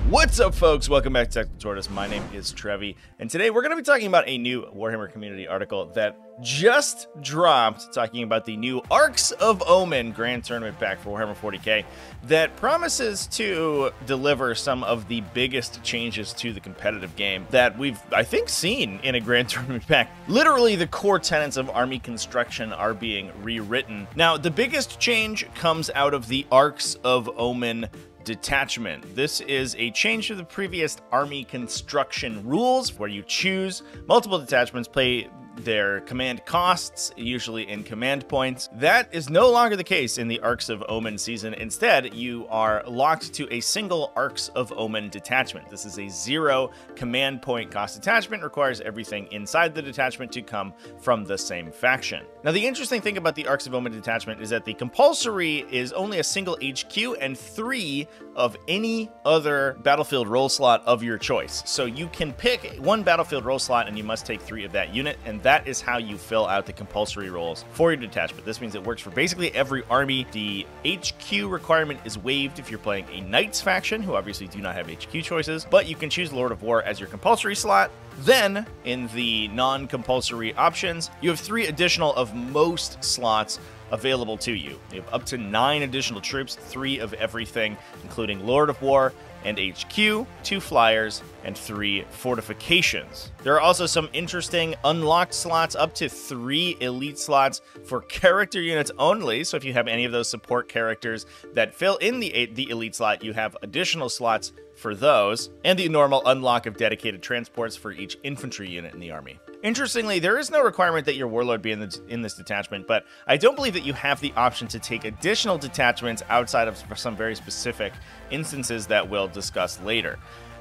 What's up, folks? Welcome back to TacticalTortoise. My name is Trevi, and today we're going to be talking about a new Warhammer community article that just dropped, talking about the new Arcs of Omen Grand Tournament pack for Warhammer 40k that promises to deliver some of the biggest changes to the competitive game that we've, I think, seen in a Grand Tournament pack. Literally, the core tenets of army construction are being rewritten. Now, the biggest change comes out of the Arcs of Omen detachment. This is a change to the previous army construction rules where you choose multiple detachments, play their command costs, usually in command points. That is no longer the case in the Arcs of Omen season. Instead, you are locked to a single Arcs of Omen detachment. This is a 0 command point cost detachment, requires everything inside the detachment to come from the same faction. Now, the interesting thing about the Arcs of Omen detachment is that the compulsory is only a single HQ and 3 of any other battlefield role slot of your choice. So you can pick one battlefield role slot and you must take 3 of that unit, and that is how you fill out the compulsory roles for your detachment. This means it works for basically every army. The HQ requirement is waived if you're playing a Knights faction, who obviously do not have HQ choices, but you can choose Lord of War as your compulsory slot. Then, in the non-compulsory options, you have 3 additional of most slots available to you. You have up to 9 additional troops, 3 of everything, including Lord of War and HQ, 2 flyers, and 3 fortifications. There are also some interesting unlocked slots, up to 3 elite slots for character units only. So if you have any of those support characters that fill in the elite slot, you have additional slots for those, and the normal unlock of dedicated transports for each infantry unit in the army. Interestingly, there is no requirement that your warlord be in this detachment, but I don't believe that you have the option to take additional detachments outside of some very specific instances that we'll discuss later.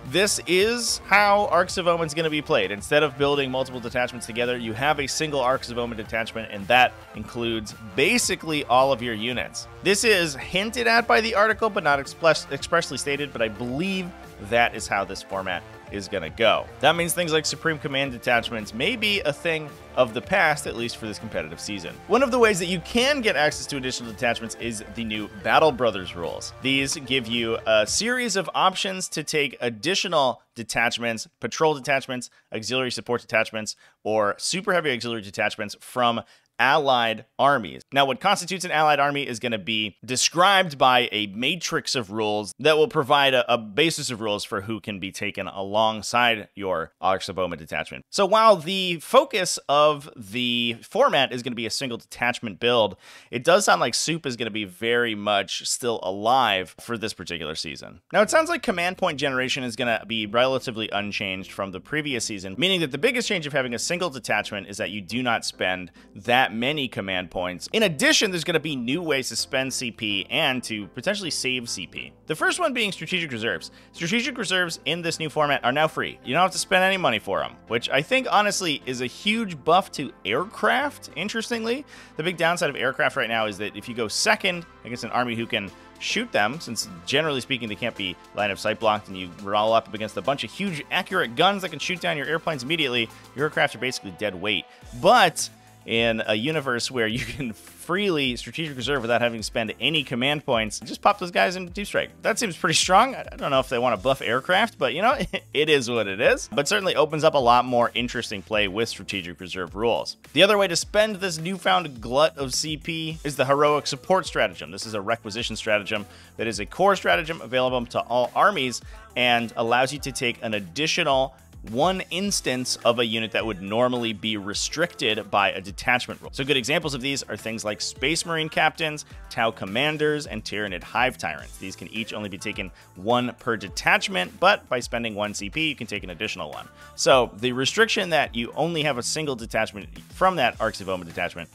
This is how Arcs of Omen is going to be played. Instead of building multiple detachments together, you have a single Arcs of Omen detachment, and that includes basically all of your units. This is hinted at by the article, but not expressly stated, but I believe that is how this format is going to go. That means things like Supreme Command detachments may be a thing of the past, at least for this competitive season. One of the ways that you can get access to additional detachments is the new Battle Brothers rules. These give you a series of options to take additional detachments, patrol detachments, auxiliary support detachments, or super heavy auxiliary detachments from allied armies. Now, what constitutes an allied army is going to be described by a matrix of rules that will provide a basis of rules for who can be taken alongside your Arcs of Omen detachment. So while the focus of the format is going to be a single detachment build, it does sound like Soup is going to be very much still alive for this particular season. Now, it sounds like command point generation is going to be relatively unchanged from the previous season, meaning that the biggest change of having a single detachment is that you do not spend that many command points. In addition, there's going to be new ways to spend CP and to potentially save CP. The first one being strategic reserves. Strategic reserves in this new format are now free. You don't have to spend any money for them, which I think honestly is a huge buff to aircraft. Interestingly, the big downside of aircraft right now is that if you go second against an army who can shoot them, since generally speaking they can't be line of sight blocked, and you roll up against a bunch of huge accurate guns that can shoot down your airplanes immediately, your aircraft are basically dead weight. But in a universe where you can freely strategic reserve without having to spend any command points, just pop those guys into Deep Strike. That seems pretty strong. I don't know if they want to buff aircraft, but you know, it is what it is. But certainly opens up a lot more interesting play with strategic reserve rules. The other way to spend this newfound glut of CP is the heroic support stratagem. This is a requisition stratagem that is a core stratagem available to all armies and allows you to take an additional 1 instance of a unit that would normally be restricted by a detachment rule. So good examples of these are things like Space Marine Captains, Tau Commanders, and Tyranid Hive Tyrants. These can each only be taken 1 per detachment, but by spending 1 CP, you can take an additional 1. So the restriction that you only have a single detachment from that Arcs of Omen detachment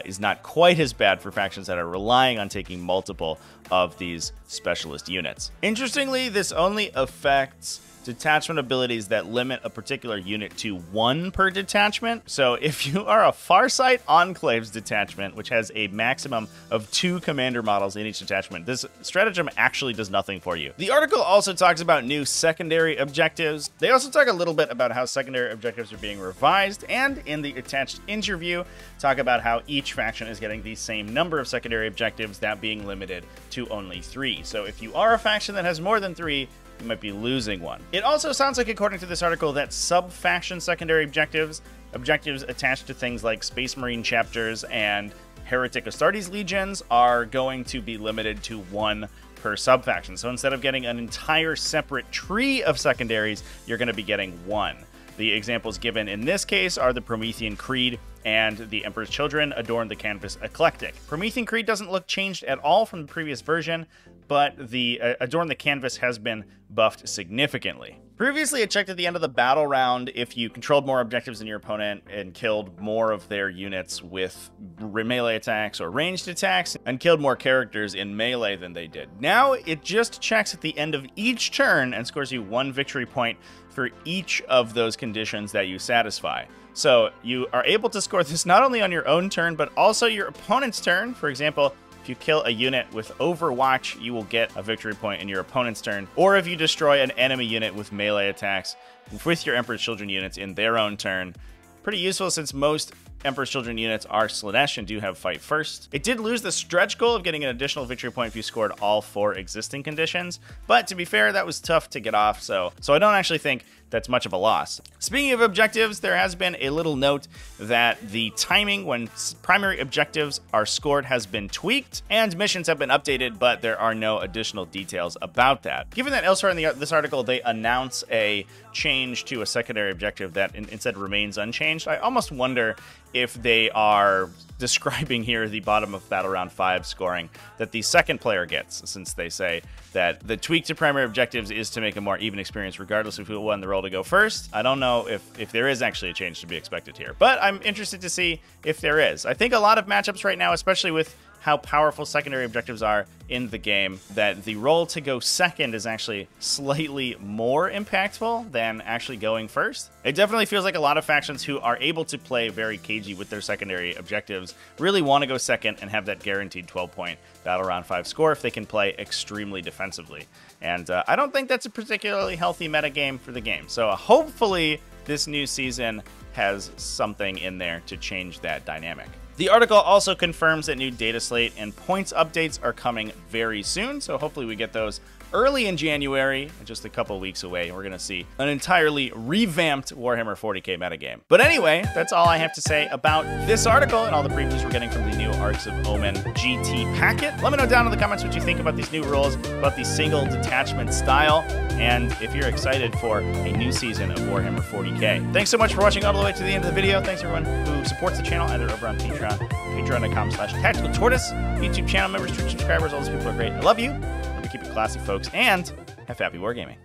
is not quite as bad for factions that are relying on taking multiple of these specialist units. Interestingly, this only affects detachment abilities that limit a particular unit to 1 per detachment. So if you are a Farsight Enclaves detachment, which has a maximum of 2 commander models in each detachment, this stratagem actually does nothing for you. The article also talks about new secondary objectives. They also talk a little bit about how secondary objectives are being revised, and in the attached interview, talk about how each faction is getting the same number of secondary objectives, that being limited to only 3. So if you are a faction that has more than 3, you might be losing one. It also sounds like, according to this article, that sub-faction secondary objectives attached to things like Space Marine chapters and Heretic Astartes legions, are going to be limited to 1 per sub-faction. So instead of getting an entire separate tree of secondaries, you're going to be getting 1. The examples given in this case are the Promethean Creed and the Emperor's Children adorn the canvas Eclectic. Promethean Creed doesn't look changed at all from the previous version, but the adorn the canvas has been buffed significantly. Previously, it checked at the end of the battle round if you controlled more objectives than your opponent and killed more of their units with melee attacks or ranged attacks, and killed more characters in melee than they did. Now, it just checks at the end of each turn and scores you 1 victory point for each of those conditions that you satisfy. So you are able to score this not only on your own turn, but also your opponent's turn. For example, if you kill a unit with Overwatch, you will get a victory point in your opponent's turn. Or if you destroy an enemy unit with melee attacks with your Emperor's Children units in their own turn. Pretty useful since most Emperor's Children units are Slaanesh and do have fight first. It did lose the stretch goal of getting an additional victory point if you scored all 4 existing conditions, but to be fair, that was tough to get off, so I don't actually think that's much of a loss. Speaking of objectives, there has been a little note that the timing when primary objectives are scored has been tweaked, and missions have been updated, but there are no additional details about that. Given that elsewhere in this article they announce a change to a secondary objective that instead remains unchanged, I almost wonder if they are describing here the bottom of Battle Round 5 scoring that the second player gets, since they say that the tweak to primary objectives is to make a more even experience regardless of who won the roll to go first. I don't know if there is actually a change to be expected here, but I'm interested to see if there is. I think a lot of matchups right now, especially with how powerful secondary objectives are in the game, that the roll to go second is actually slightly more impactful than actually going first. It definitely feels like a lot of factions who are able to play very cagey with their secondary objectives really want to go second and have that guaranteed 12-point Battle Round 5 score if they can play extremely defensively. And I don't think that's a particularly healthy metagame for the game. So hopefully this new season has something in there to change that dynamic. The article also confirms that new data slate and points updates are coming very soon, so hopefully we get those early in January, just a couple weeks away. We're going to see an entirely revamped Warhammer 40k metagame. But anyway, that's all I have to say about this article and all the previews we're getting from the new Arcs of Omen GT packet. Let me know down in the comments what you think about these new rules, about the single detachment style, and if you're excited for a new season of Warhammer 40k. Thanks so much for watching all the way to the end of the video. Thanks everyone who supports the channel, either over on Patreon, patreon.com/tacticaltortoise, YouTube channel members, Twitch subscribers, all those people are great. I love you. Keep it classy, folks, and have happy wargaming.